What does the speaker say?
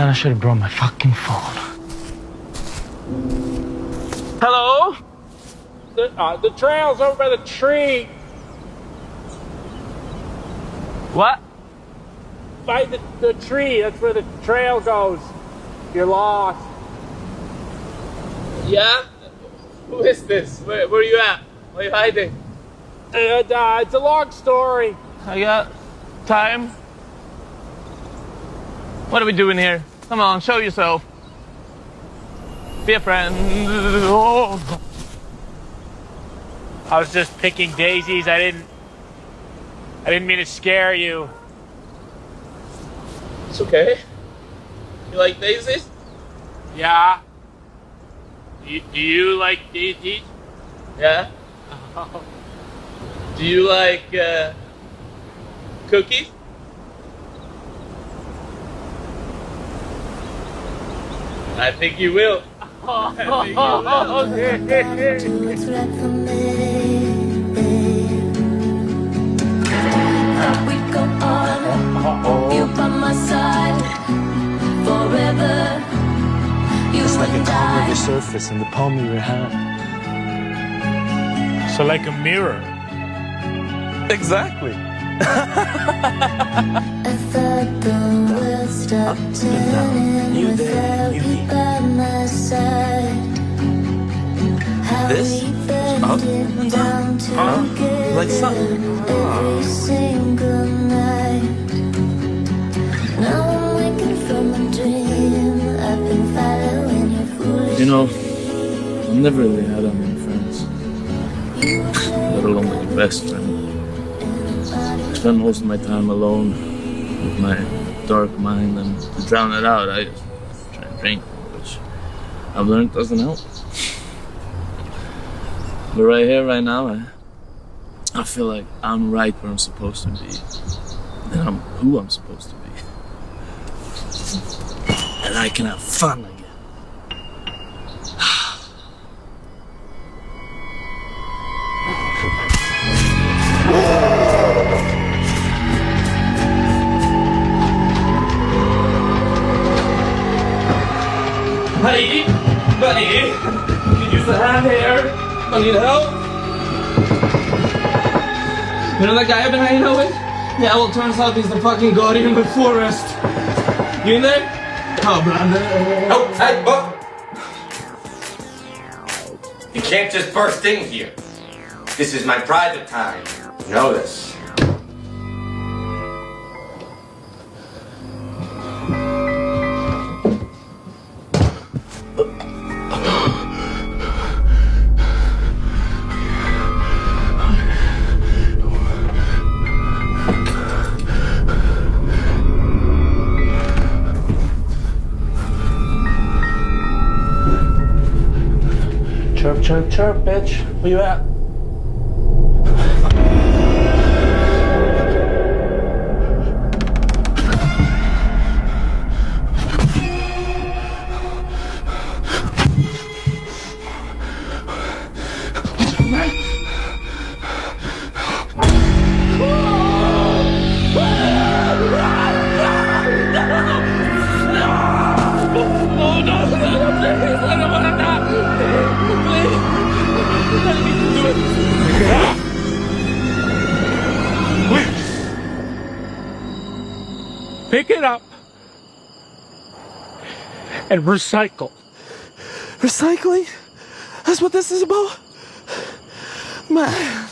Man, I should have brought my fucking phone. Hello? The trail's over by the tree. What? By the tree, that's where the trail goes. You're lost. Yeah? Who is this? Where are you at? Where are you hiding? It's a long story. I got time. What are we doing here? Come on, show yourself. Be a friend. Oh. I was just picking daisies. I didn't mean to scare you. It's okay. You like daisies? Yeah. Do you like daisies? Yeah. Do you like cookies? I think you will. I think you will. You by my side forever. It's like a calm river surface in the palm of your hand. So like a mirror. Exactly. I thought the world stopped turning You without there, you you me. by my side. How This? we burned it down together Like sun. every single night. Now I'm waking from a dream. I've been following your foolish. You know, I've never really had that many friends, let alone like a best friend. I spend most of my time alone with my dark mind, and to drown it out, I just try and drink, which I've learned doesn't help. But right here, right now, I feel like I'm right where I'm supposed to be, and I'm who I'm supposed to be, and I can have fun again. Buddy, could use a hand here. I need help. You know that guy I've been hanging out with? Yeah, well, turns out he's the fucking guardian of the forest. You in there? Oh, brother. Oh, hey, Buck! You can't just burst in here. This is my private time. You know this. Chirp, chirp, chirp, bitch. Where you at? Pick it up and recycle. Recycling? That's what this is about? Man.